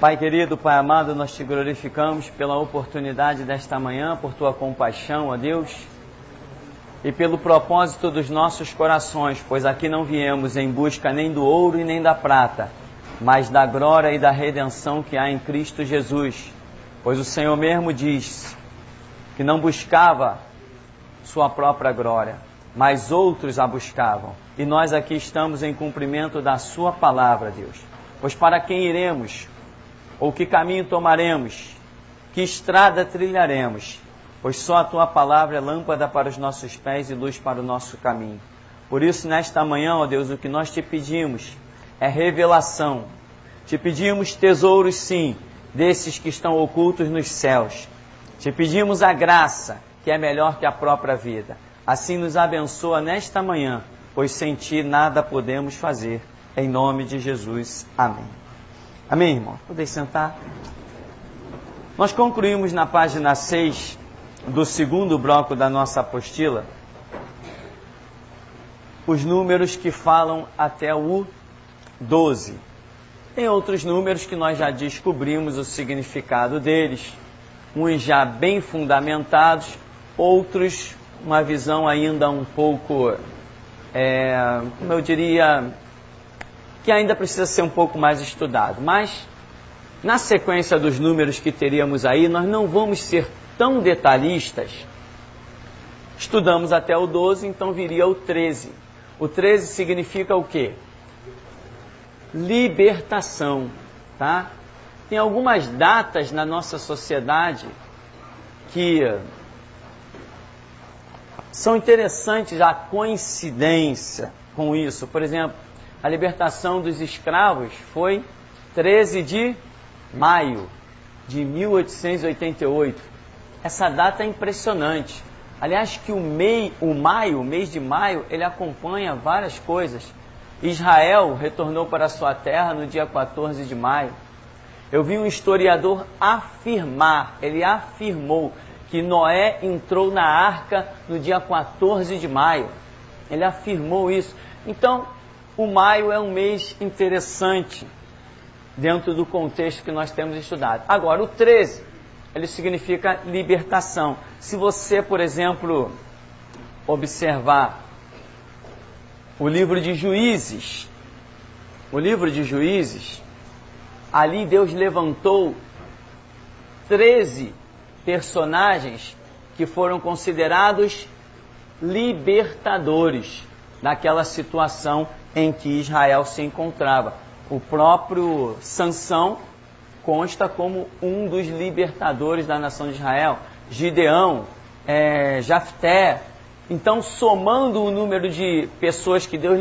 Pai querido, Pai amado, nós te glorificamos pela oportunidade desta manhã, por tua compaixão, ó Deus, e pelo propósito dos nossos corações, pois aqui não viemos em busca nem do ouro e nem da prata, mas da glória e da redenção que há em Cristo Jesus. Pois o Senhor mesmo diz que não buscava sua própria glória, mas outros a buscavam. E nós aqui estamos em cumprimento da sua palavra, Deus. Pois para quem iremos? Ou que caminho tomaremos? Que estrada trilharemos? Pois só a tua palavra é lâmpada para os nossos pés e luz para o nosso caminho. Por isso, nesta manhã, ó Deus, o que nós te pedimos é revelação. Te pedimos tesouros, sim, desses que estão ocultos nos céus. Te pedimos a graça, que é melhor que a própria vida. Assim nos abençoa nesta manhã, pois sem ti nada podemos fazer. Em nome de Jesus. Amém. Amém, irmão? Podem sentar? Nós concluímos na página 6 do segundo bloco da nossa apostila os números que falam até o 12. Tem outros números que nós já descobrimos o significado deles, uns já bem fundamentados, outros uma visão ainda um pouco, como eu diria, que ainda precisa ser um pouco mais estudado. Mas, na sequência dos números que teríamos aí, nós não vamos ser tão detalhistas. Estudamos até o 12, então viria o 13. O 13 significa o quê? Libertação, tá? Tem algumas datas na nossa sociedade que são interessantes, a coincidência com isso. Por exemplo, a libertação dos escravos foi 13 de maio de 1888. Essa data é impressionante. Aliás, que o mês de maio, ele acompanha várias coisas. Israel retornou para sua terra no dia 14 de maio. Eu vi um historiador afirmar, ele afirmou que Noé entrou na arca no dia 14 de maio. Ele afirmou isso. Então, o maio é um mês interessante dentro do contexto que nós temos estudado. Agora, o 13, ele significa libertação. Se você, por exemplo, observar o livro de Juízes, ali Deus levantou 13 personagens que foram considerados libertadores daquela situação em que Israel se encontrava. O próprio Sansão consta como um dos libertadores da nação de Israel. Gideão, Jafté. Então, somando o número de pessoas que Deus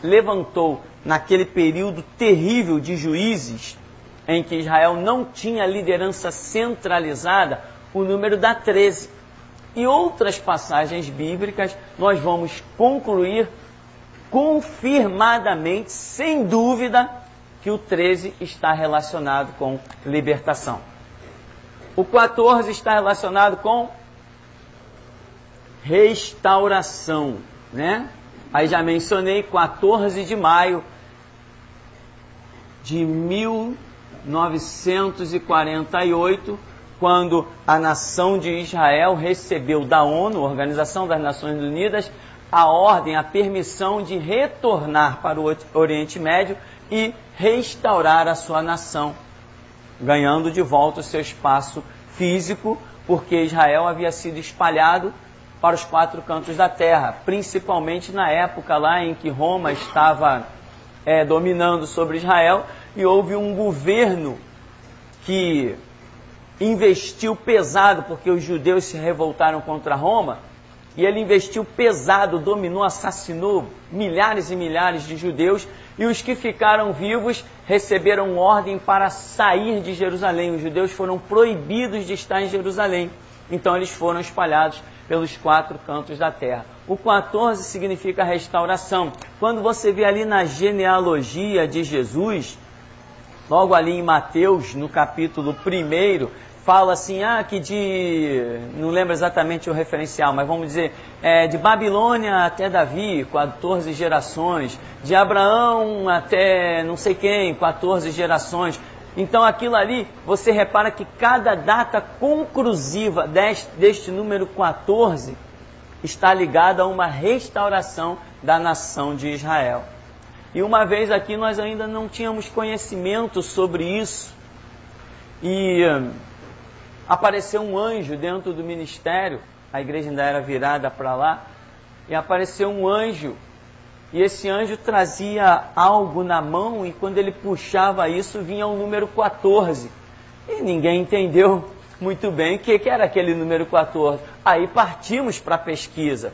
levantou naquele período terrível de Juízes, em que Israel não tinha liderança centralizada, o número dá 13. E outras passagens bíblicas nós vamos concluir confirmadamente, sem dúvida, que o 13 está relacionado com libertação. O 14 está relacionado com restauração, né? Aí já mencionei 14 de maio de 1948, quando a nação de Israel recebeu da ONU, Organização das Nações Unidas, a ordem, a permissão de retornar para o Oriente Médio e restaurar a sua nação, ganhando de volta o seu espaço físico, porque Israel havia sido espalhado para os 4 cantos da terra, principalmente na época lá em que Roma estava dominando sobre Israel, e houve um governo que investiu pesado, porque os judeus se revoltaram contra Roma, e ele investiu pesado, dominou, assassinou milhares e milhares de judeus, e os que ficaram vivos receberam ordem para sair de Jerusalém. Os judeus foram proibidos de estar em Jerusalém, então eles foram espalhados pelos 4 cantos da terra. O 14 significa restauração. Quando você vê ali na genealogia de Jesus, logo ali em Mateus, no capítulo 1, fala assim, não lembro exatamente o referencial, mas vamos dizer, de Babilônia até Davi, 14 gerações, de Abraão até não sei quem, 14 gerações, Então aquilo ali, você repara que cada data conclusiva deste número 14 está ligada a uma restauração da nação de Israel. E uma vez aqui nós ainda não tínhamos conhecimento sobre isso. E apareceu um anjo dentro do ministério, a igreja ainda era virada para lá, e apareceu um anjo, e esse anjo trazia algo na mão, e quando ele puxava isso, vinha o número 14. E ninguém entendeu muito bem o que era aquele número 14. Aí partimos para a pesquisa.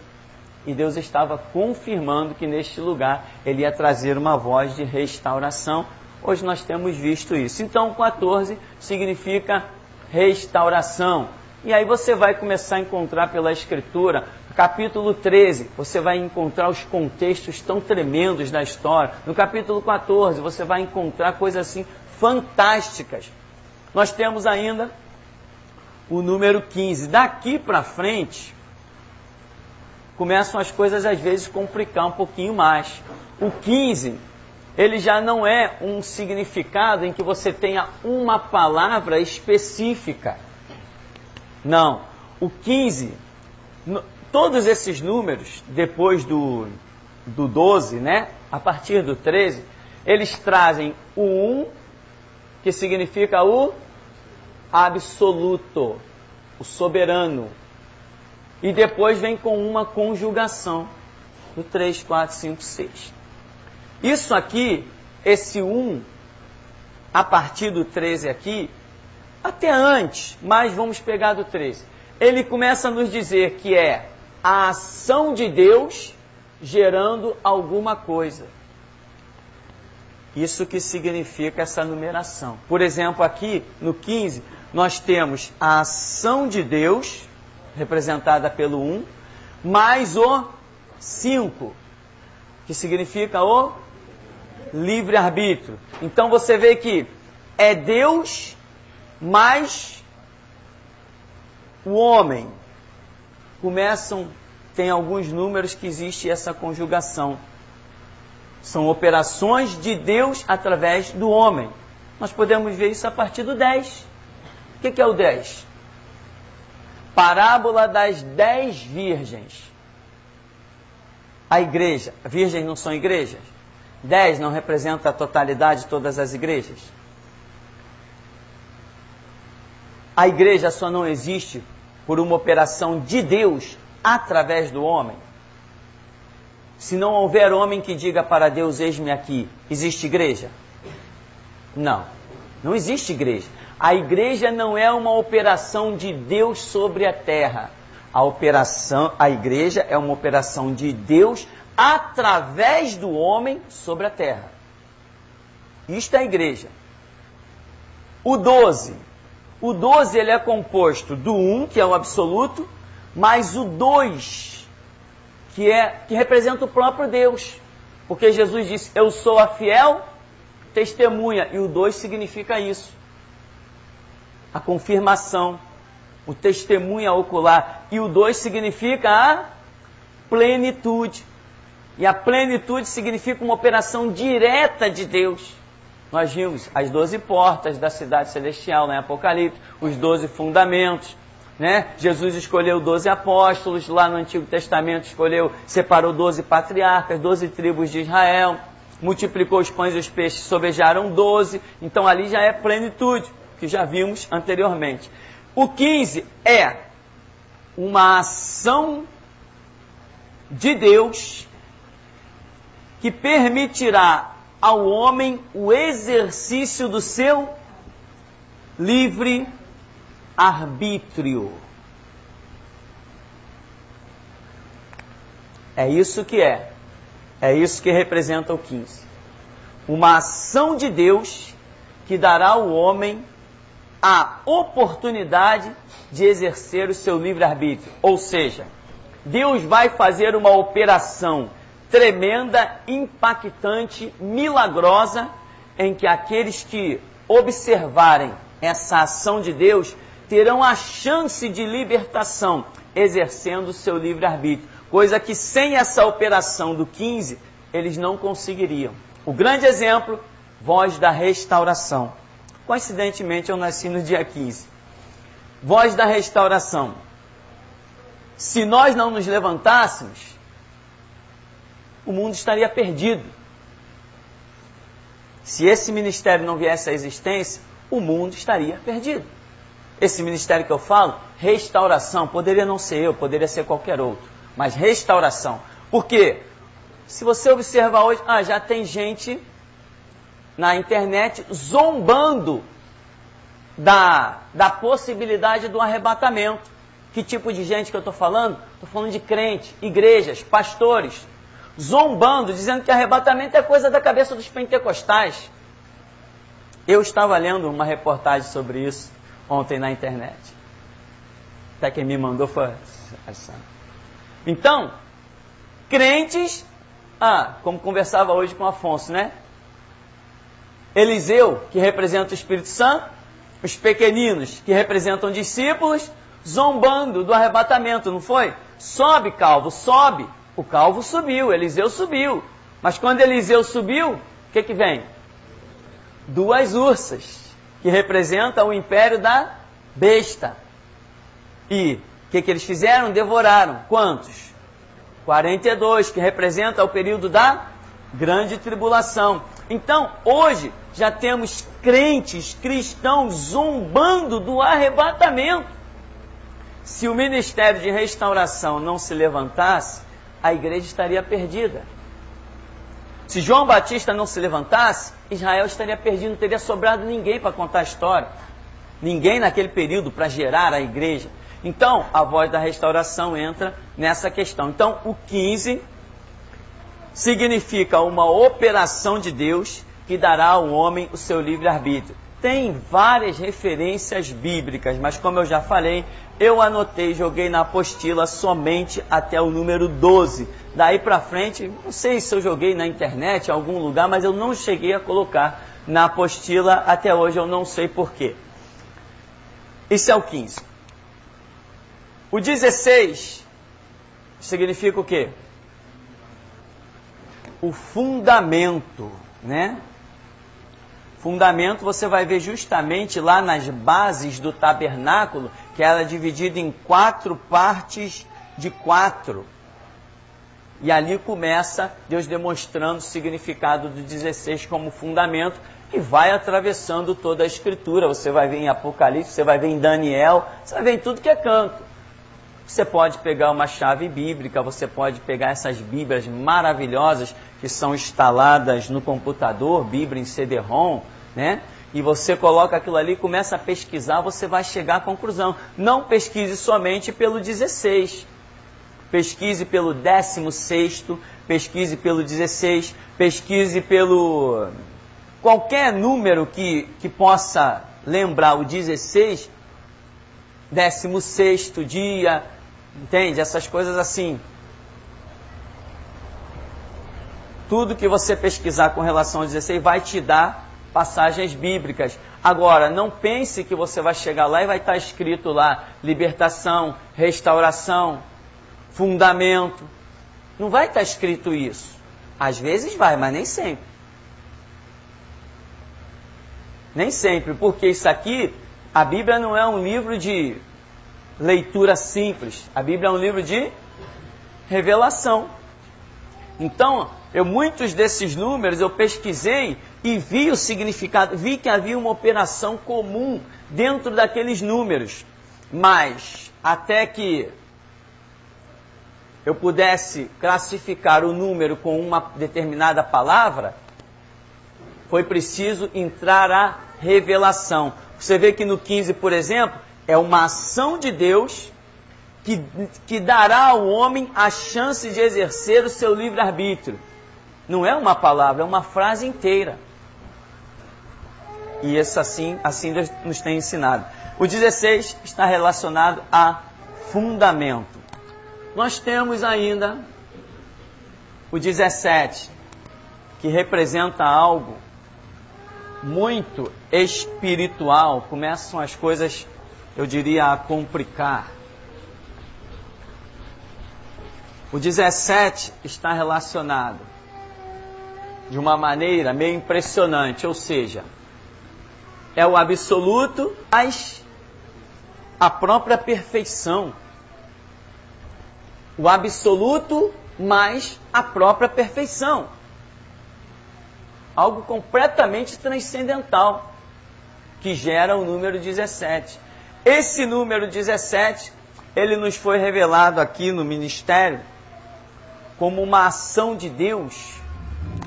E Deus estava confirmando que neste lugar Ele ia trazer uma voz de restauração. Hoje nós temos visto isso. Então 14 significa restauração. E aí você vai começar a encontrar pela Escritura, capítulo 13, você vai encontrar os contextos tão tremendos da história. No capítulo 14 você vai encontrar coisas assim fantásticas. Nós temos ainda o número 15. Daqui para frente, começam as coisas às vezes complicar um pouquinho mais. O 15, ele já não é um significado em que você tenha uma palavra específica. Não. O 15, todos esses números, depois do 12, né? A partir do 13, eles trazem o 1, que significa o absoluto, o soberano. E depois vem com uma conjugação, do 3, 4, 5, 6. Isso aqui, esse 1, a partir do 13 aqui, até antes, mas vamos pegar do 13. Ele começa a nos dizer que é a ação de Deus gerando alguma coisa. Isso que significa essa numeração. Por exemplo, aqui no 15, nós temos a ação de Deus, representada pelo 1, mais o 5, que significa o livre-arbítrio. Então você vê que é Deus mais o homem. Tem alguns números que existe essa conjugação. São operações de Deus através do homem. Nós podemos ver isso a partir do 10. O que é o 10? Parábola das 10 virgens. A igreja, virgens não são igrejas? 10 não representa a totalidade de todas as igrejas? A igreja só não existe por uma operação de Deus através do homem? Se não houver homem que diga para Deus, eis-me aqui, existe igreja? Não, não existe igreja. A igreja não é uma operação de Deus sobre a terra. A igreja é uma operação de Deus através do homem sobre a terra. Isto é a igreja. O 12. O 12 ele é composto do 1, que é o absoluto, mais o 2, que representa o próprio Deus. Porque Jesus disse, eu sou a fiel testemunha. E o 2 significa isso. A confirmação, o testemunha ocular. E o 2 significa a plenitude. E a plenitude significa uma operação direta de Deus. Nós vimos as 12 portas da cidade celestial, né? Apocalipse, os 12 fundamentos, né? Jesus escolheu 12 apóstolos, lá no Antigo Testamento separou 12 patriarcas, 12 tribos de Israel, multiplicou os pães e os peixes, sobejaram 12, então ali já é plenitude, que já vimos anteriormente. O 15 é uma ação de Deus que permitirá ao homem o exercício do seu livre arbítrio. É isso que é. É isso que representa o 15. Uma ação de Deus que dará ao homem a oportunidade de exercer o seu livre-arbítrio. Ou seja, Deus vai fazer uma operação tremenda, impactante, milagrosa, em que aqueles que observarem essa ação de Deus terão a chance de libertação, exercendo o seu livre-arbítrio. Coisa que sem essa operação do 15, eles não conseguiriam. O grande exemplo, voz da restauração. Coincidentemente, eu nasci no dia 15. Voz da restauração. Se nós não nos levantássemos, o mundo estaria perdido. Se esse ministério não viesse à existência, o mundo estaria perdido. Esse ministério que eu falo, restauração, poderia não ser eu, poderia ser qualquer outro, mas restauração. Por quê? Se você observar hoje, já tem gente na internet zombando da possibilidade do arrebatamento. Que tipo de gente que eu estou falando? Estou falando de crente, igrejas, pastores, zombando, dizendo que arrebatamento é coisa da cabeça dos pentecostais. Eu estava lendo uma reportagem sobre isso ontem na internet. Até quem me mandou foi essa. Então, crentes, como conversava hoje com o Afonso, né? Eliseu, que representa o Espírito Santo, os pequeninos, que representam discípulos, zombando do arrebatamento, não foi? Sobe, calvo, sobe. O calvo subiu, Eliseu subiu. Mas quando Eliseu subiu, o que vem? 2 ursas, que representam o império da besta. E o que eles fizeram? Devoraram. Quantos? 42, que representa o período da grande tribulação. Então, hoje, já temos crentes, cristãos, zombando do arrebatamento. Se o ministério de restauração não se levantasse, a igreja estaria perdida. Se João Batista não se levantasse, Israel estaria perdido, não teria sobrado ninguém para contar a história. Ninguém naquele período para gerar a igreja. Então, a voz da restauração entra nessa questão. Então, o 15 significa uma operação de Deus que dará ao homem o seu livre-arbítrio. Tem várias referências bíblicas, mas como eu já falei, eu anotei, joguei na apostila somente até o número 12. Daí para frente, não sei se eu joguei na internet, em algum lugar, mas eu não cheguei a colocar na apostila até hoje, eu não sei porquê. Isso é o 15. O 16 significa o quê? O fundamento, né? Fundamento você vai ver justamente lá nas bases do tabernáculo, que era dividido em 4 partes de 4. E ali começa Deus demonstrando o significado do 16 como fundamento, e vai atravessando toda a Escritura. Você vai ver em Apocalipse, você vai ver em Daniel, você vai ver em tudo que é canto. Você pode pegar uma chave bíblica, você pode pegar essas bíblias maravilhosas que são instaladas no computador, Bíblia em CD-ROM, né? E você coloca aquilo ali, começa a pesquisar, você vai chegar à conclusão. Não pesquise somente pelo 16. Pesquise pelo 16º, pesquise pelo 16, pesquise pelo qualquer número que possa lembrar o 16, 16º dia, entende? Essas coisas assim. Tudo que você pesquisar com relação ao 16 vai te dar passagens bíblicas. Agora, não pense que você vai chegar lá e vai estar escrito lá libertação, restauração, fundamento. Não vai estar escrito isso. Às vezes vai, mas nem sempre. Nem sempre, porque isso aqui, a Bíblia não é um livro de leitura simples. A Bíblia é um livro de revelação. Então, muitos desses números eu pesquisei e vi o significado, vi que havia uma operação comum dentro daqueles números. Mas, até que eu pudesse classificar o número com uma determinada palavra, foi preciso entrar a revelação. Você vê que no 15, por exemplo, é uma ação de Deus que dará ao homem a chance de exercer o seu livre-arbítrio. Não é uma palavra, é uma frase inteira. E isso assim Deus nos tem ensinado. O 16 está relacionado a fundamento. Nós temos ainda o 17, que representa algo muito espiritual. Começam as coisas, eu diria, a complicar. O 17 está relacionado de uma maneira meio impressionante, ou seja, é o absoluto, mas a própria perfeição. O absoluto mais a própria perfeição. Algo completamente transcendental, que gera o número 17. Esse número 17, ele nos foi revelado aqui no ministério como uma ação de Deus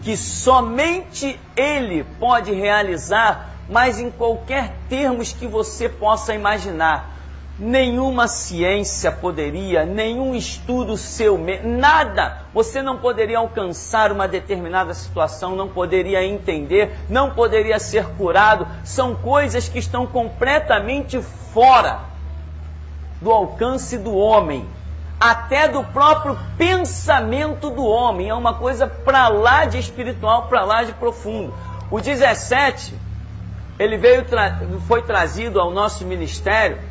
que somente Ele pode realizar, mas em qualquer termos que você possa imaginar. Nenhuma ciência poderia, nenhum estudo seu, nada. Você não poderia alcançar uma determinada situação, não poderia entender, não poderia ser curado. São coisas que estão completamente fora do alcance do homem, até do próprio pensamento do homem. É uma coisa para lá de espiritual, para lá de profundo. O 17, ele foi trazido ao nosso ministério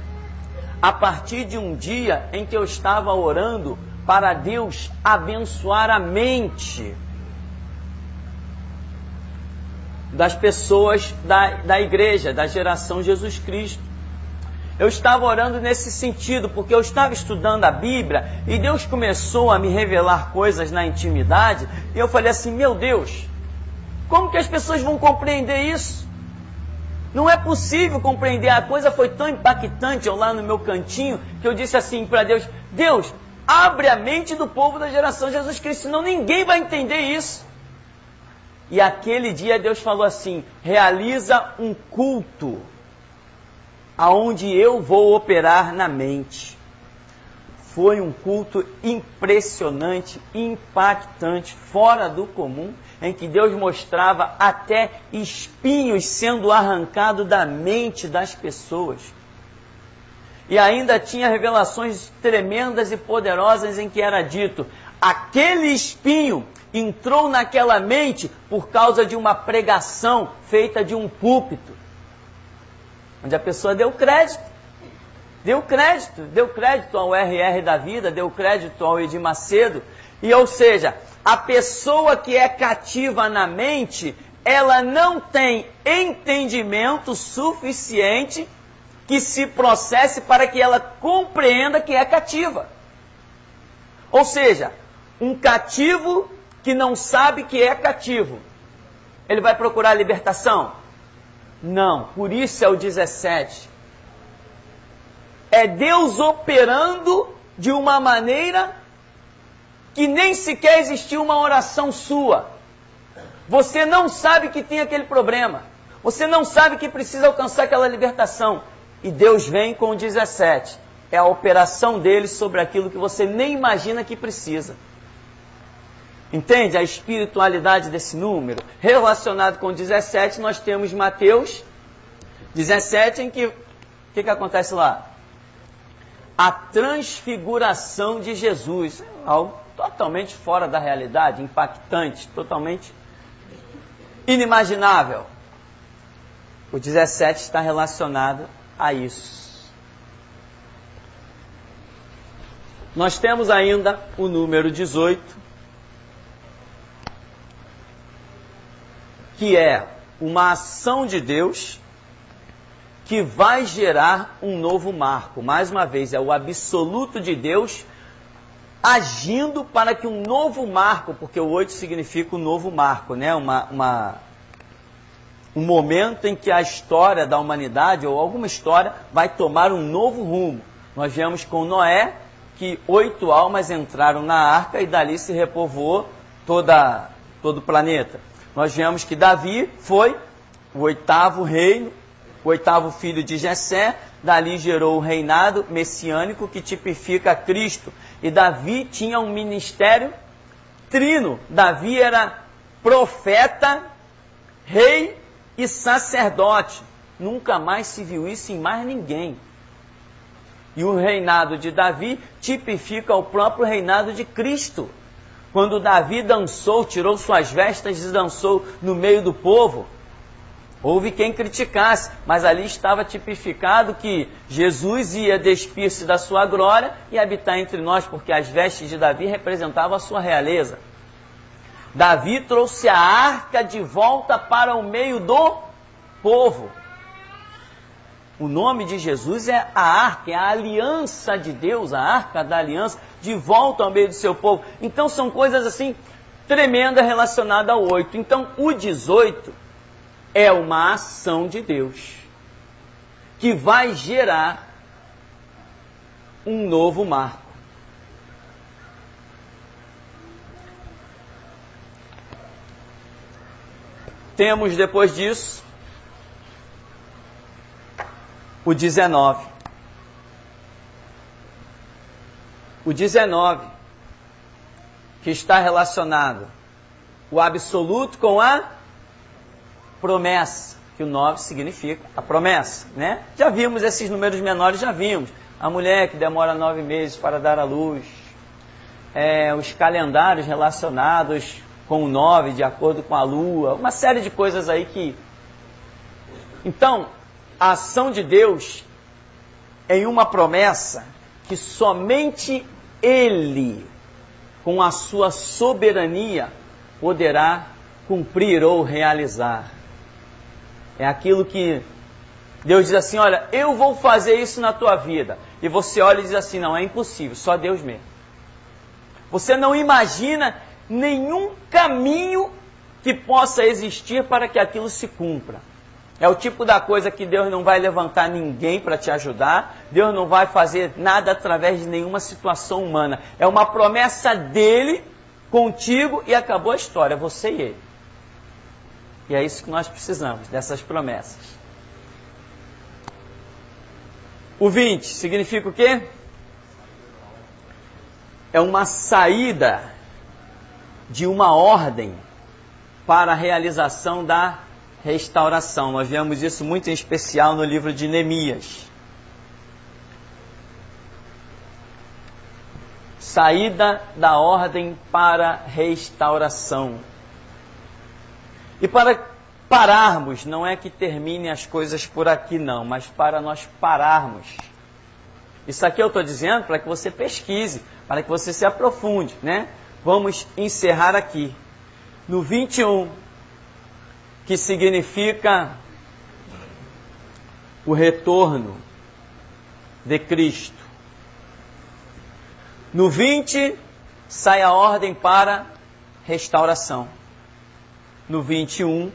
a partir de um dia em que eu estava orando para Deus abençoar a mente das pessoas da igreja, da geração Jesus Cristo. Eu estava orando nesse sentido, porque eu estava estudando a Bíblia e Deus começou a me revelar coisas na intimidade, e eu falei assim: meu Deus, como que as pessoas vão compreender isso? Não é possível compreender. A coisa foi tão impactante, eu lá no meu cantinho, que eu disse assim para Deus: Deus, abre a mente do povo da geração Jesus Cristo, senão ninguém vai entender isso. E aquele dia Deus falou assim: realiza um culto aonde eu vou operar na mente. Foi um culto impressionante, impactante, fora do comum, em que Deus mostrava até espinhos sendo arrancados da mente das pessoas. E ainda tinha revelações tremendas e poderosas em que era dito: aquele espinho entrou naquela mente por causa de uma pregação feita de um púlpito, onde a pessoa deu crédito ao RR da vida, deu crédito ao Edir Macedo. E, ou seja, a pessoa que é cativa na mente, ela não tem entendimento suficiente que se processe para que ela compreenda que é cativa. Ou seja, um cativo que não sabe que é cativo, ele vai procurar libertação? Não, por isso é o 17. É Deus operando de uma maneira que nem sequer existiu uma oração sua. Você não sabe que tem aquele problema. Você não sabe que precisa alcançar aquela libertação. E Deus vem com o 17. É a operação dele sobre aquilo que você nem imagina que precisa. Entende a espiritualidade desse número? Relacionado com o 17, nós temos Mateus 17, em que o que acontece lá? A transfiguração de Jesus. Algo totalmente fora da realidade, impactante, totalmente inimaginável. O 17 está relacionado a isso. Nós temos ainda o número 18, que é uma ação de Deus que vai gerar um novo marco. Mais uma vez, é o absoluto de Deus agindo para que um novo marco, porque o 8 significa um novo marco, né? Um momento em que a história da humanidade, ou alguma história, vai tomar um novo rumo. Nós vemos com Noé que 8 almas entraram na arca e dali se repovoou todo o planeta. Nós vemos que Davi foi o 8º reino, o 8º filho de Jessé, dali gerou o reinado messiânico que tipifica Cristo. E Davi tinha um ministério trino. Davi era profeta, rei e sacerdote. Nunca mais se viu isso em mais ninguém. E o reinado de Davi tipifica o próprio reinado de Cristo. Quando Davi dançou, tirou suas vestes e dançou no meio do povo, houve quem criticasse, mas ali estava tipificado que Jesus ia despir-se da sua glória e habitar entre nós, porque as vestes de Davi representavam a sua realeza. Davi trouxe a arca de volta para o meio do povo. O nome de Jesus é a arca, é a aliança de Deus, a arca da aliança, de volta ao meio do seu povo. Então são coisas assim, tremendas relacionadas ao 8. Então o 18 é uma ação de Deus, que vai gerar um novo marco. Temos depois disso o 19. O 19, que está relacionado o absoluto com a promessa, que o 9 significa a promessa, né? Já vimos esses números menores, já vimos. A mulher que demora 9 meses para dar à luz, os calendários relacionados com o 9, de acordo com a lua, uma série de coisas aí que... Então, a ação de Deus em uma promessa que somente Ele, com a sua soberania, poderá cumprir ou realizar. É aquilo que Deus diz assim, olha, eu vou fazer isso na tua vida. E você olha e diz assim, não, é impossível, só Deus mesmo. Você não imagina nenhum caminho que possa existir para que aquilo se cumpra. É o tipo da coisa que Deus não vai levantar ninguém para te ajudar, Deus não vai fazer nada através de nenhuma situação humana. É uma promessa dele contigo e acabou a história, você e ele. E é isso que nós precisamos, dessas promessas. O 20 significa o quê? É uma saída de uma ordem para a realização da restauração. Nós vemos isso muito em especial no livro de Neemias. Saída da ordem para restauração. E para pararmos, não é que terminem as coisas por aqui não, mas para nós pararmos. Isso aqui eu estou dizendo para que você pesquise, para que você se aprofunde, né? Vamos encerrar aqui. No 21, que significa o retorno de Cristo. No 20, sai a ordem para restauração. No 21,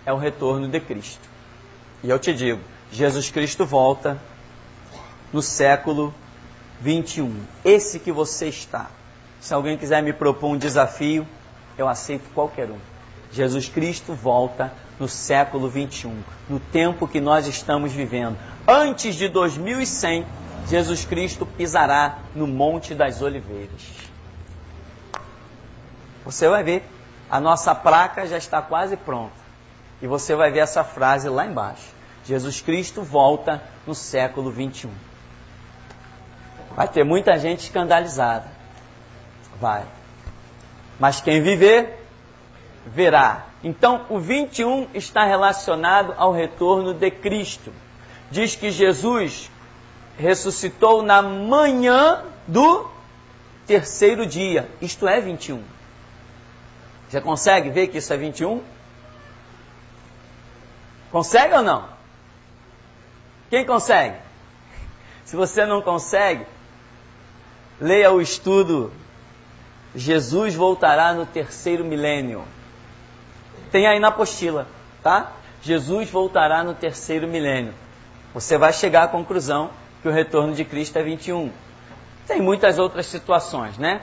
é o retorno de Cristo. E eu te digo, Jesus Cristo volta no século 21. Esse que você está. Se alguém quiser me propor um desafio, eu aceito qualquer um. Jesus Cristo volta no século 21, no tempo que nós estamos vivendo. Antes de 2100, Jesus Cristo pisará no Monte das Oliveiras. Você vai ver, a nossa placa já está quase pronta. E você vai ver essa frase lá embaixo. Jesus Cristo volta no século 21. Vai ter muita gente escandalizada. Vai. Mas quem viver, verá. Então, o 21 está relacionado ao retorno de Cristo. Diz que Jesus ressuscitou na manhã do terceiro dia. Isto é 21. Já consegue ver que isso é 21? Consegue ou não? Quem consegue? Se você não consegue, leia o estudo Jesus voltará no terceiro milênio. Tem aí na apostila, tá? Jesus voltará no terceiro milênio. Você vai chegar à conclusão que o retorno de Cristo é 21. Tem muitas outras situações, né?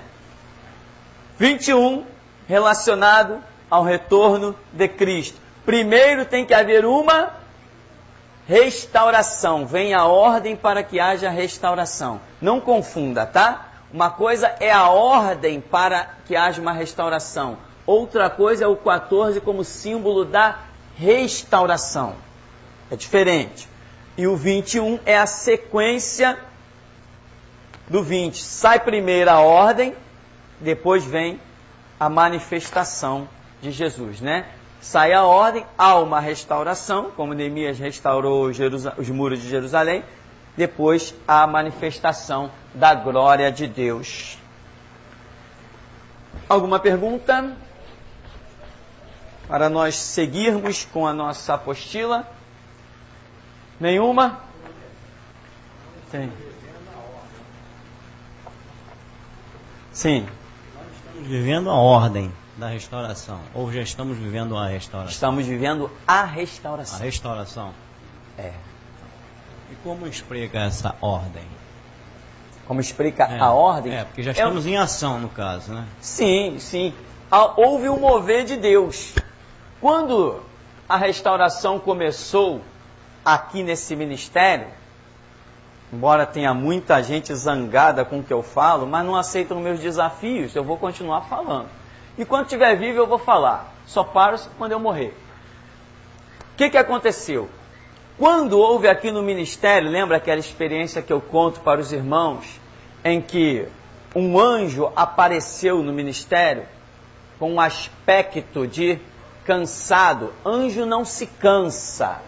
21 relacionado ao retorno de Cristo. Primeiro tem que haver uma restauração. Vem a ordem para que haja restauração. Não confunda, tá? Uma coisa é a ordem para que haja uma restauração. Outra coisa é o 14 como símbolo da restauração. É diferente. E o 21 é a sequência do 20. Sai primeiro a ordem, depois vem a manifestação de Jesus, né? Sai a ordem, há uma restauração, como Neemias restaurou os muros de Jerusalém, depois a manifestação da glória de Deus. Alguma pergunta? Para nós seguirmos com a nossa apostila? Nenhuma? Sim. Sim. Estamos vivendo a ordem da restauração, ou já estamos vivendo a restauração? Estamos vivendo a restauração. A restauração. É. E como explica essa ordem? Como explica a ordem? Porque já estamos em ação, no caso, né? Sim, sim. Houve um mover de Deus. Quando a restauração começou aqui nesse ministério, embora tenha muita gente zangada com o que eu falo, mas não aceitam meus desafios, eu vou continuar falando. E quando estiver vivo eu vou falar. Só paro quando eu morrer. O que aconteceu? Quando houve aqui no ministério, lembra aquela experiência que eu conto para os irmãos, em que um anjo apareceu no ministério com um aspecto de cansado. Anjo não se cansa.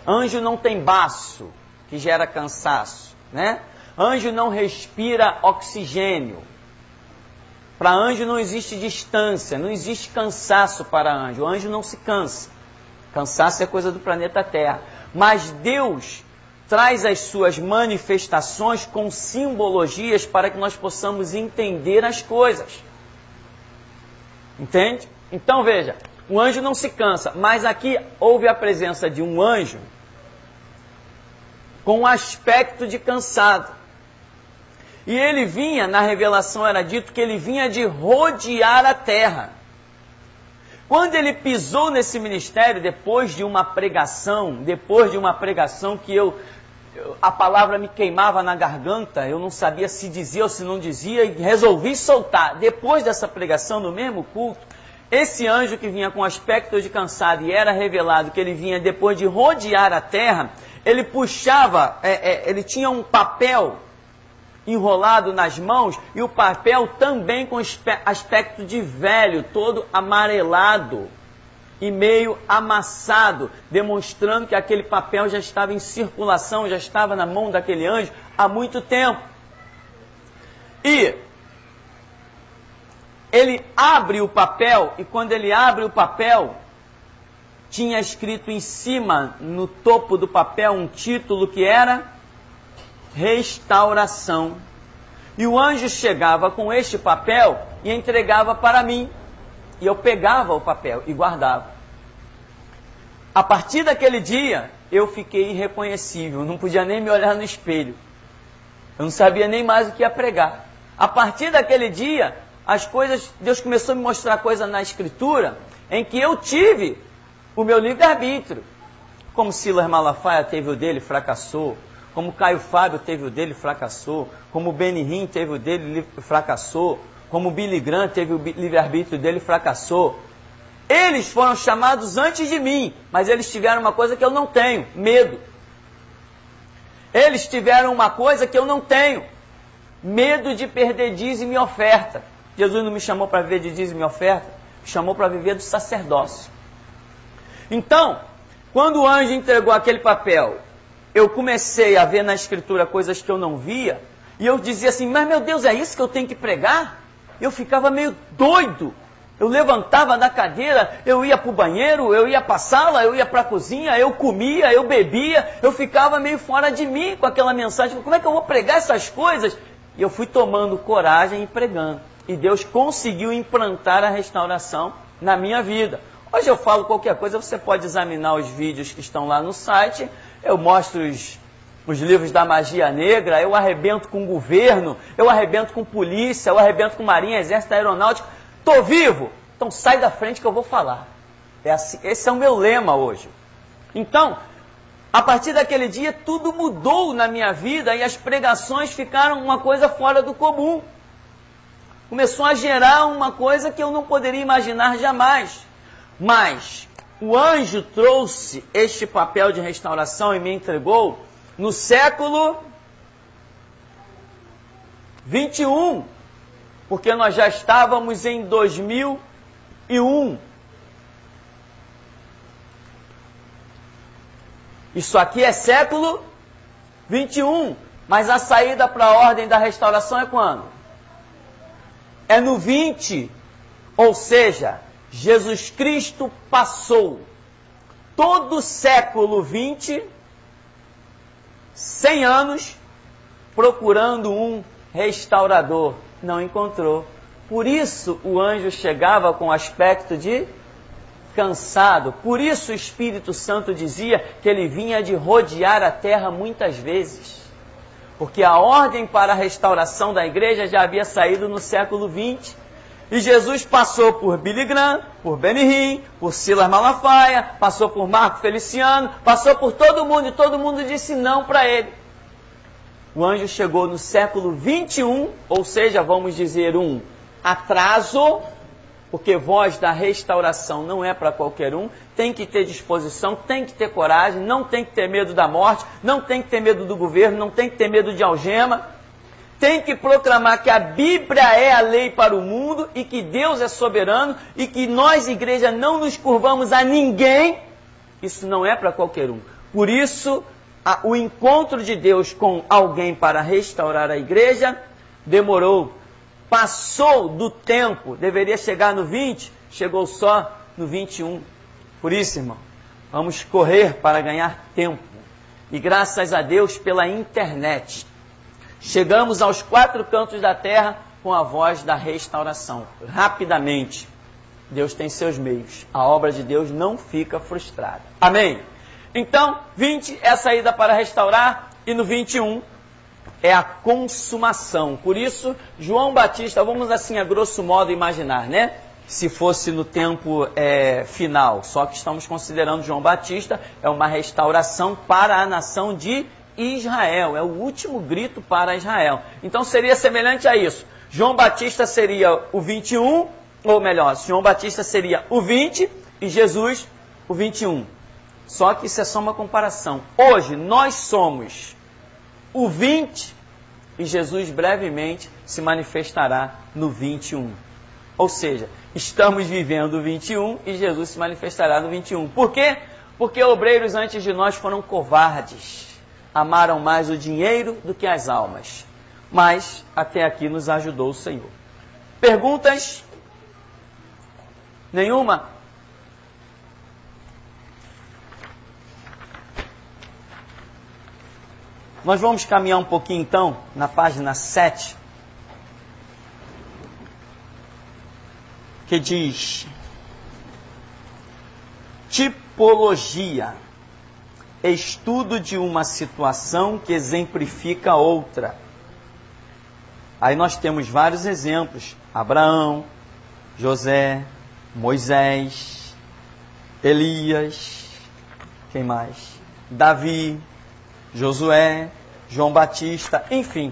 Anjo não tem baço que gera cansaço, né? Anjo não respira oxigênio. Para anjo não existe distância, não existe cansaço para anjo. Anjo não se cansa. Cansaço é coisa do planeta Terra. Mas Deus traz as suas manifestações com simbologias para que nós possamos entender as coisas. Entende? Então veja, o anjo não se cansa, mas aqui houve a presença de um anjo com um aspecto de cansado. E ele vinha, na revelação era dito que ele vinha de rodear a terra. Quando ele pisou nesse ministério, depois de uma pregação que a palavra me queimava na garganta, eu não sabia se dizia ou se não dizia, e resolvi soltar. Depois dessa pregação, no mesmo culto, esse anjo que vinha com aspecto de cansado, e era revelado que ele vinha depois de rodear a terra, ele puxava, ele tinha um papel enrolado nas mãos, e o papel também com aspecto de velho, todo amarelado e meio amassado, demonstrando que aquele papel já estava em circulação, já estava na mão daquele anjo há muito tempo. E ele abre o papel, e quando ele abre o papel, tinha escrito em cima, no topo do papel, um título que era restauração. E o anjo chegava com este papel e entregava para mim. E eu pegava o papel e guardava. A partir daquele dia, eu fiquei irreconhecível. Não podia nem me olhar no espelho. Eu não sabia nem mais o que ia pregar. A partir daquele dia, as coisas, Deus começou a me mostrar coisas na Escritura em que eu tive o meu livre-arbítrio. Como Silas Malafaia teve o dele, fracassou. Como Caio Fábio teve o dele, fracassou. Como Benihim teve o dele, fracassou. Como Billy Graham teve o livre-arbítrio dele, fracassou. Eles foram chamados antes de mim, mas eles tiveram uma coisa que eu não tenho, medo. Eles tiveram uma coisa que eu não tenho, medo de perder dízimo e oferta. Jesus não me chamou para viver de dízimo e oferta, me chamou para viver do sacerdócio. Então, quando o anjo entregou aquele papel, eu comecei a ver na Escritura coisas que eu não via, e eu dizia assim, mas meu Deus, é isso que eu tenho que pregar? Eu ficava meio doido. Eu levantava da cadeira, eu ia para o banheiro, eu ia para a sala, eu ia para a cozinha, eu comia, eu bebia, eu ficava meio fora de mim com aquela mensagem. Como é que eu vou pregar essas coisas? E eu fui tomando coragem e pregando. E Deus conseguiu implantar a restauração na minha vida. Hoje eu falo qualquer coisa, você pode examinar os vídeos que estão lá no site, eu mostro os livros da magia negra, eu arrebento com o governo, eu arrebento com polícia, eu arrebento com marinha, exército, aeronáutica. Estou vivo? Então sai da frente que eu vou falar. Esse é o meu lema hoje. Então, a partir daquele dia, tudo mudou na minha vida e as pregações ficaram uma coisa fora do comum. Começou a gerar uma coisa que eu não poderia imaginar jamais. Mas o anjo trouxe este papel de restauração e me entregou no século 21, porque nós já estávamos em 2001. Isso aqui é século 21, mas a saída para a ordem da restauração é quando? É no 20, ou seja, Jesus Cristo passou todo o século 20, 100 anos, procurando um restaurador. Não encontrou. Por isso o anjo chegava com aspecto de cansado. Por isso o Espírito Santo dizia que ele vinha de rodear a terra muitas vezes. Porque a ordem para a restauração da igreja já havia saído no século XX. E Jesus passou por Billy Graham, por Benny Hinn, por Silas Malafaia, passou por Marco Feliciano, passou por todo mundo, e todo mundo disse não para ele. O anjo chegou no século XXI, ou seja, vamos dizer um atraso, porque voz da restauração não é para qualquer um, tem que ter disposição, tem que ter coragem, não tem que ter medo da morte, não tem que ter medo do governo, não tem que ter medo de algema, tem que proclamar que a Bíblia é a lei para o mundo e que Deus é soberano e que nós, igreja, não nos curvamos a ninguém. Isso não é para qualquer um. Por isso, o encontro de Deus com alguém para restaurar a igreja demorou. Passou do tempo, deveria chegar no 20, chegou só no 21. Por isso, irmão, vamos correr para ganhar tempo. E graças a Deus pela internet, chegamos aos 4 cantos da terra com a voz da restauração. Rapidamente, Deus tem seus meios. A obra de Deus não fica frustrada. Amém? Então, 20 é a saída para restaurar e no 21... é a consumação. Por isso, João Batista, vamos assim a grosso modo imaginar, né? Se fosse no tempo final, só que estamos considerando João Batista, é uma restauração para a nação de Israel, é o último grito para Israel. Então seria semelhante a isso. João Batista seria o 21, ou melhor, João Batista seria o 20 e Jesus o 21. Só que isso é só uma comparação. Hoje nós somos o 20 e Jesus brevemente se manifestará no 21. Ou seja, estamos vivendo o 21 e Jesus se manifestará no 21. Por quê? Porque obreiros antes de nós foram covardes. Amaram mais o dinheiro do que as almas. Mas até aqui nos ajudou o Senhor. Perguntas? Nenhuma? Nós vamos caminhar um pouquinho então, na página 7, que diz: tipologia, estudo de uma situação que exemplifica outra. Aí nós temos vários exemplos: Abraão, José, Moisés, Elias, quem mais? Davi, Josué, João Batista, enfim.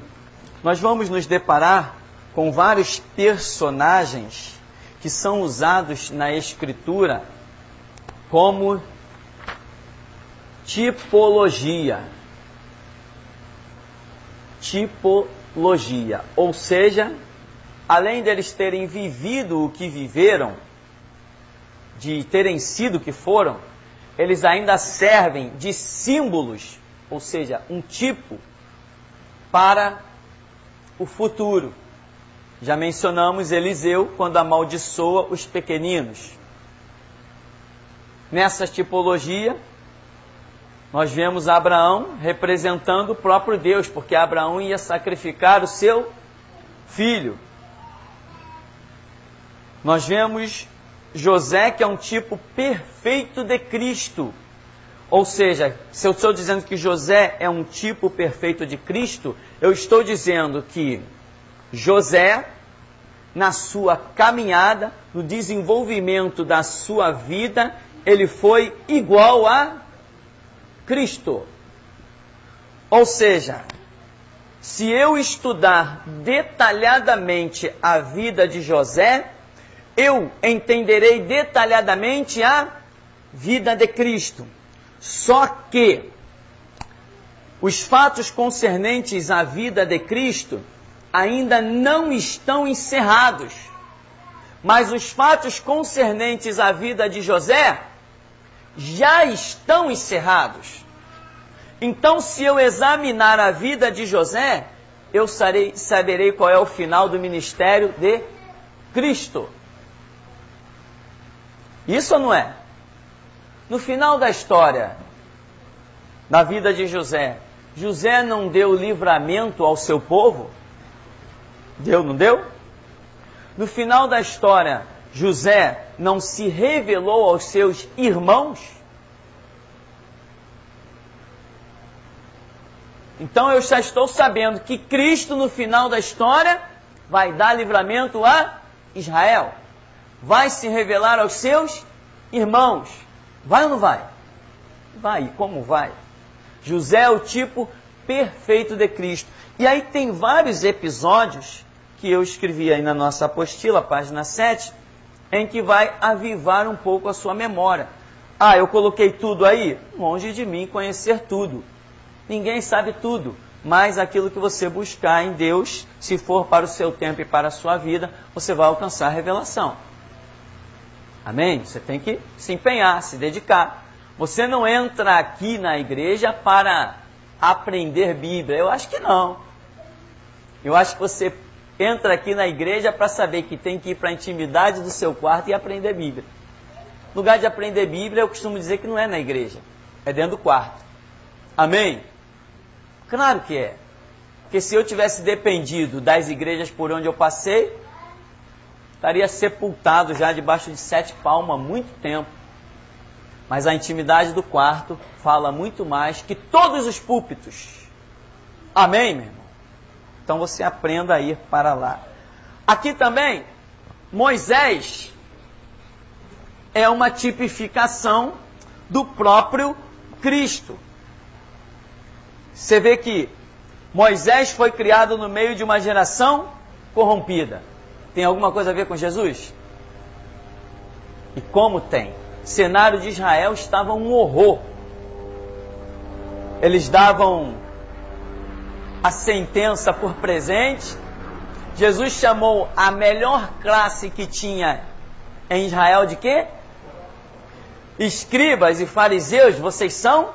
Nós vamos nos deparar com vários personagens que são usados na Escritura como tipologia. Tipologia. Ou seja, além deles terem vivido o que viveram, de terem sido o que foram, eles ainda servem de símbolos, ou seja, um tipo para o futuro. Já mencionamos Eliseu quando amaldiçoa os pequeninos. Nessa tipologia, nós vemos Abraão representando o próprio Deus, porque Abraão ia sacrificar o seu filho. Nós vemos José, que é um tipo perfeito de Cristo. Ou seja, se eu estou dizendo que José é um tipo perfeito de Cristo, eu estou dizendo que José, na sua caminhada, no desenvolvimento da sua vida, ele foi igual a Cristo. Ou seja, se eu estudar detalhadamente a vida de José, eu entenderei detalhadamente a vida de Cristo. Só que os fatos concernentes à vida de Cristo ainda não estão encerrados. Mas os fatos concernentes à vida de José já estão encerrados. Então, se eu examinar a vida de José, eu saberei qual é o final do ministério de Cristo. Isso ou não é? No final da história, da vida de José, José não deu livramento ao seu povo? Deu, não deu? No final da história, José não se revelou aos seus irmãos? Então eu já estou sabendo que Cristo, no final da história, vai dar livramento a Israel. Vai se revelar aos seus irmãos. Vai ou não vai? Vai. E como vai? José é o tipo perfeito de Cristo. E aí tem vários episódios que eu escrevi aí na nossa apostila, página 7, em que vai avivar um pouco a sua memória. Ah, eu coloquei tudo aí? Longe de mim conhecer tudo. Ninguém sabe tudo, mas aquilo que você buscar em Deus, se for para o seu tempo e para a sua vida, você vai alcançar a revelação. Amém? Você tem que se empenhar, se dedicar. Você não entra aqui na igreja para aprender Bíblia. Eu acho que não. Eu acho que você entra aqui na igreja para saber que tem que ir para a intimidade do seu quarto e aprender Bíblia. No lugar de aprender Bíblia, eu costumo dizer que não é na igreja, é dentro do quarto. Amém? Claro que é. Porque se eu tivesse dependido das igrejas por onde eu passei, estaria sepultado já debaixo de 7 palmos há muito tempo. Mas a intimidade do quarto fala muito mais que todos os púlpitos. Amém, meu irmão? Então você aprenda a ir para lá. Aqui também, Moisés é uma tipificação do próprio Cristo. Você vê que Moisés foi criado no meio de uma geração corrompida. Tem alguma coisa a ver com Jesus? E como tem? O cenário de Israel estava um horror. Eles davam a sentença por presente. Jesus chamou a melhor classe que tinha em Israel de quê? Escribas e fariseus, vocês são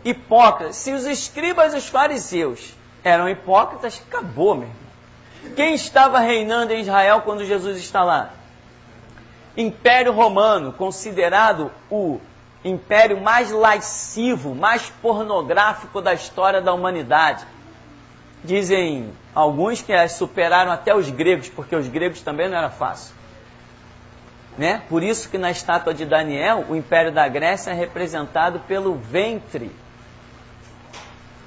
hipócritas. Se os escribas e os fariseus eram hipócritas, acabou, meu irmão. Quem estava reinando em Israel quando Jesus está lá? Império Romano, considerado o império mais lascivo, mais pornográfico da história da humanidade. Dizem alguns que superaram até os gregos, porque os gregos também não era fácil. Né? Por isso que na estátua de Daniel, o império da Grécia é representado pelo ventre,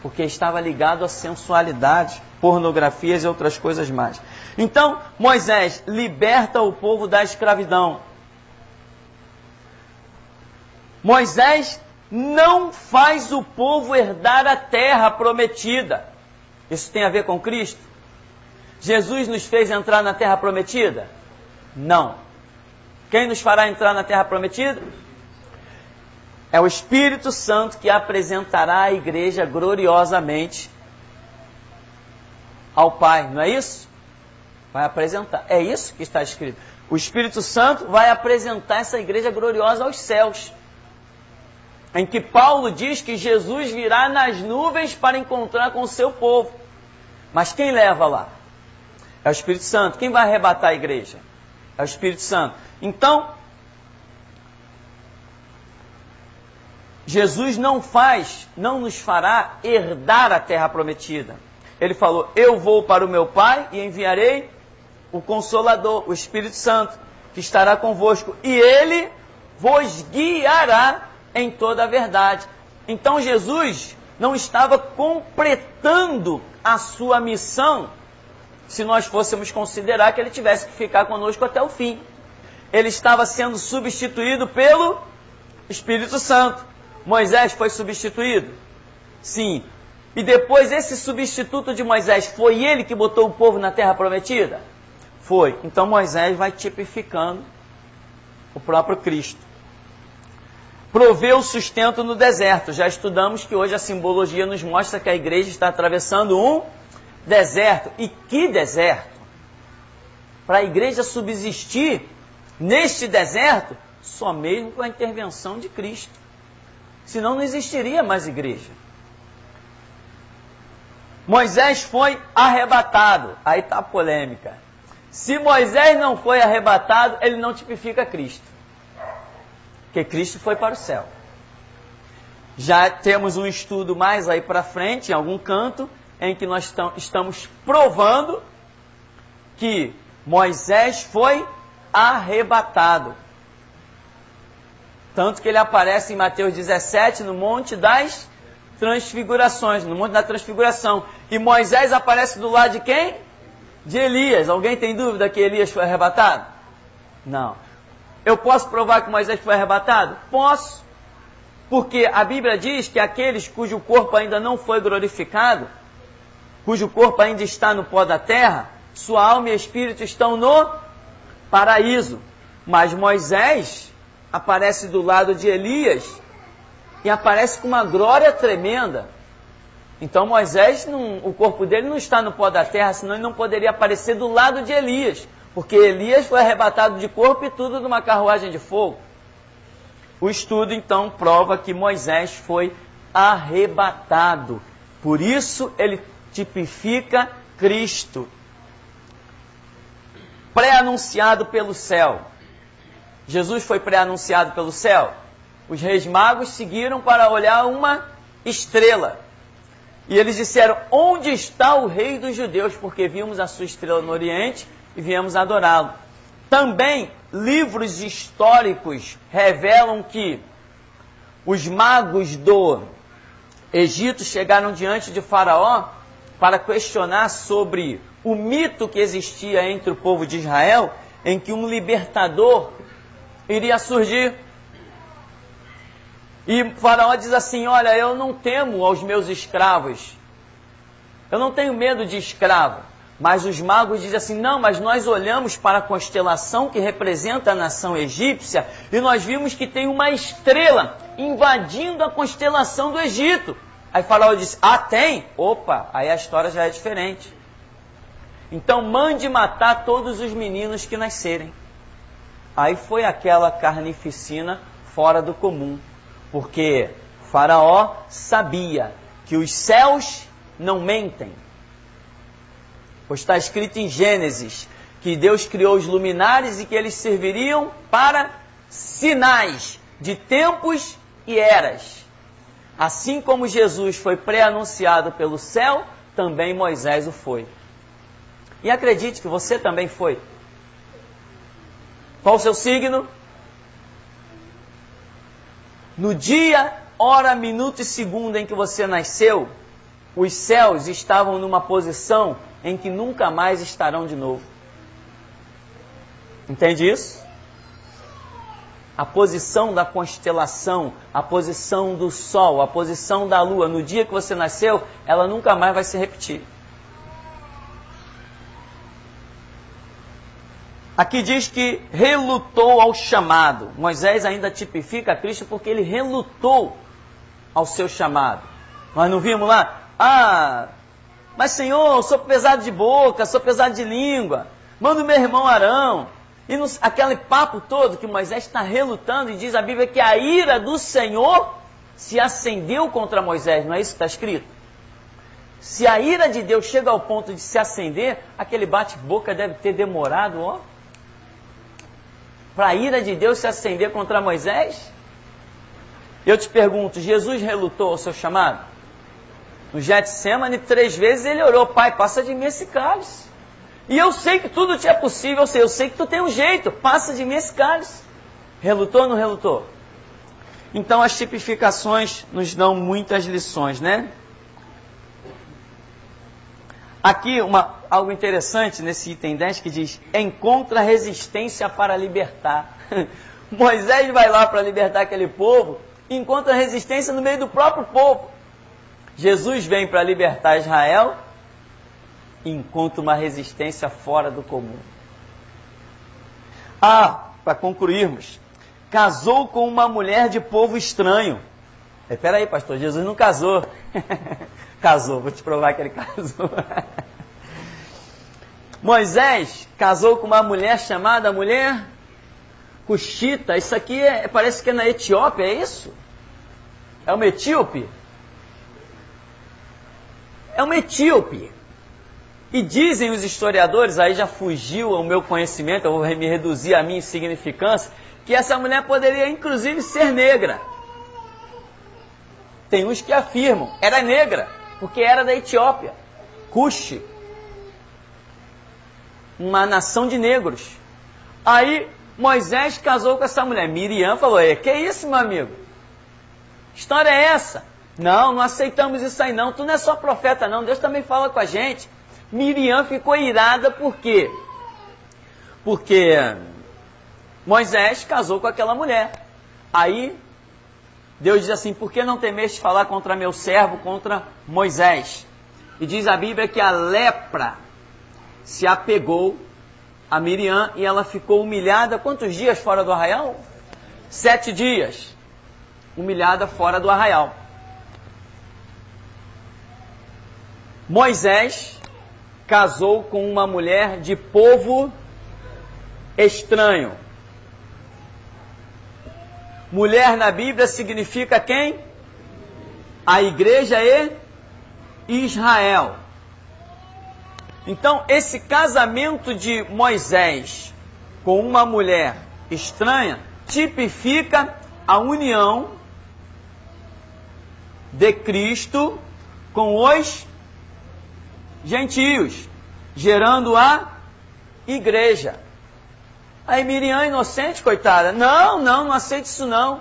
porque estava ligado à sensualidade, pornografias e outras coisas mais. Então, Moisés liberta o povo da escravidão. Moisés não faz o povo herdar a terra prometida. Isso tem a ver com Cristo? Jesus nos fez entrar na terra prometida? Não. Quem nos fará entrar na terra prometida? É o Espírito Santo que apresentará a igreja gloriosamente ao Pai, não é isso? Vai apresentar. É isso que está escrito. O Espírito Santo vai apresentar essa igreja gloriosa aos céus. Em que Paulo diz que Jesus virá nas nuvens para encontrar com o seu povo. Mas quem leva lá? É o Espírito Santo. Quem vai arrebatar a igreja? É o Espírito Santo. Então, Jesus não nos fará herdar a terra prometida. Ele falou, eu vou para o meu Pai e enviarei o Consolador, o Espírito Santo, que estará convosco. E Ele vos guiará em toda a verdade. Então Jesus não estava completando a sua missão se nós fôssemos considerar que Ele tivesse que ficar conosco até o fim. Ele estava sendo substituído pelo Espírito Santo. Moisés foi substituído? Sim. E depois esse substituto de Moisés, foi ele que botou o povo na terra prometida? Foi. Então Moisés vai tipificando o próprio Cristo. Proveu o sustento no deserto. Já estudamos que hoje a simbologia nos mostra que a igreja está atravessando um deserto. E que deserto? Para a igreja subsistir neste deserto, só mesmo com a intervenção de Cristo. Senão não existiria mais igreja. Moisés foi arrebatado. Aí está a polêmica. Se Moisés não foi arrebatado, ele não tipifica Cristo. Porque Cristo foi para o céu. Já temos um estudo mais aí para frente, em algum canto, em que nós estamos provando que Moisés foi arrebatado. Tanto que ele aparece em Mateus 17, no Monte das Transfigurações, no Monte da Transfiguração. E Moisés aparece do lado de quem? De Elias. Alguém tem dúvida que Elias foi arrebatado? Não. Eu posso provar que Moisés foi arrebatado? Posso. Porque a Bíblia diz que aqueles cujo corpo ainda não foi glorificado, cujo corpo ainda está no pó da terra, sua alma e espírito estão no paraíso. Mas Moisés aparece do lado de Elias e aparece com uma glória tremenda. Então Moisés, o corpo dele não está no pó da terra, senão ele não poderia aparecer do lado de Elias, porque Elias foi arrebatado de corpo e tudo numa carruagem de fogo. O estudo então prova que Moisés foi arrebatado. Por isso ele tipifica Cristo. Pré-anunciado pelo céu. Jesus foi pré-anunciado pelo céu. Os reis magos seguiram para olhar uma estrela. E eles disseram, onde está o rei dos judeus? Porque vimos a sua estrela no Oriente e viemos adorá-lo. Também, livros históricos revelam que os magos do Egito chegaram diante de Faraó para questionar sobre o mito que existia entre o povo de Israel, em que um libertador iria surgir. E Faraó diz assim, olha, eu não temo aos meus escravos, eu não tenho medo de escravo. Mas os magos dizem assim, não, mas nós olhamos para a constelação que representa a nação egípcia e nós vimos que tem uma estrela invadindo a constelação do Egito. Aí Faraó disse, ah, tem? Opa, aí a história já é diferente. Então mande matar todos os meninos que nascerem. Aí foi aquela carnificina fora do comum, porque Faraó sabia que os céus não mentem. Pois está escrito em Gênesis que Deus criou os luminares e que eles serviriam para sinais de tempos e eras. Assim como Jesus foi pré-anunciado pelo céu, também Moisés o foi. E acredite que você também foi. Qual o seu signo? No dia, hora, minuto e segundo em que você nasceu, os céus estavam numa posição em que nunca mais estarão de novo. Entende isso? A posição da constelação, a posição do sol, a posição da lua, no dia que você nasceu, ela nunca mais vai se repetir. Aqui diz que relutou ao chamado. Moisés ainda tipifica Cristo porque ele relutou ao seu chamado. Nós não vimos lá? Ah, mas Senhor, eu sou pesado de boca, sou pesado de língua. Manda o meu irmão Arão. E aquele papo todo que Moisés está relutando, e diz a Bíblia que a ira do Senhor se acendeu contra Moisés. Não é isso que está escrito? Se a ira de Deus chega ao ponto de se acender, aquele bate-boca deve ter demorado, ó. Para a ira de Deus se acender contra Moisés? Eu te pergunto, Jesus relutou ao seu chamado? No Getsemane, 3 vezes ele orou, Pai, passa de mim esse cálice. E eu sei que tudo te é possível, eu sei que tu tem um jeito, passa de mim esse cálice. Relutou ou não relutou? Então as tipificações nos dão muitas lições, né? Aqui algo interessante nesse item 10 que diz, encontra resistência para libertar. Moisés vai lá para libertar aquele povo, e encontra resistência no meio do próprio povo. Jesus vem para libertar Israel e encontra uma resistência fora do comum. Para concluirmos, casou com uma mulher de povo estranho. Espera aí, pastor, Jesus não casou. Casou, vou te provar que ele casou. Moisés casou com uma mulher chamada mulher Cuxita. Isso aqui parece que é na Etiópia, é isso? É uma etíope? É uma etíope. E dizem os historiadores, aí já fugiu o meu conhecimento, eu vou me reduzir à minha insignificância, que essa mulher poderia inclusive ser negra. Tem uns que afirmam, era negra, porque era da Etiópia, Cuxi, uma nação de negros. Aí Moisés casou com essa mulher. Miriam falou, que isso, meu amigo? História é essa? Não aceitamos isso aí não. Tu não é só profeta não, Deus também fala com a gente. Miriam ficou irada por quê? Porque Moisés casou com aquela mulher. Aí Deus diz assim, por que não temeste falar contra meu servo, contra Moisés? E diz a Bíblia que a lepra se apegou a Miriam e ela ficou humilhada. Quantos dias fora do arraial? 7 dias. Humilhada fora do arraial. Moisés casou com uma mulher de povo estranho. Mulher na Bíblia significa quem? A igreja e Israel. Então, esse casamento de Moisés com uma mulher estranha tipifica a união de Cristo com os gentios, gerando a igreja. Aí Miriam, inocente, coitada, não aceita isso não.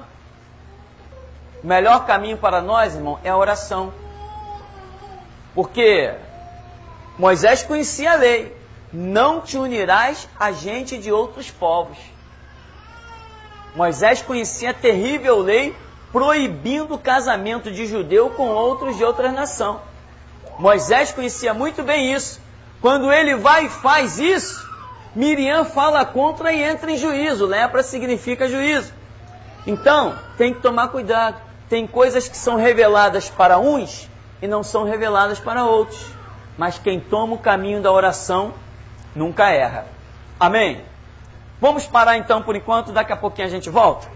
O melhor caminho para nós, irmão, é a oração. Porque Moisés conhecia a lei. Não te unirás a gente de outros povos. Moisés conhecia a terrível lei proibindo o casamento de judeu com outros de outra nação. Moisés conhecia muito bem isso. Quando ele vai e faz isso, Miriam fala contra e entra em juízo. Lepra significa juízo. Então, tem que tomar cuidado. Tem coisas que são reveladas para uns e não são reveladas para outros. Mas quem toma o caminho da oração nunca erra. Amém? Vamos parar então por enquanto, daqui a pouquinho a gente volta.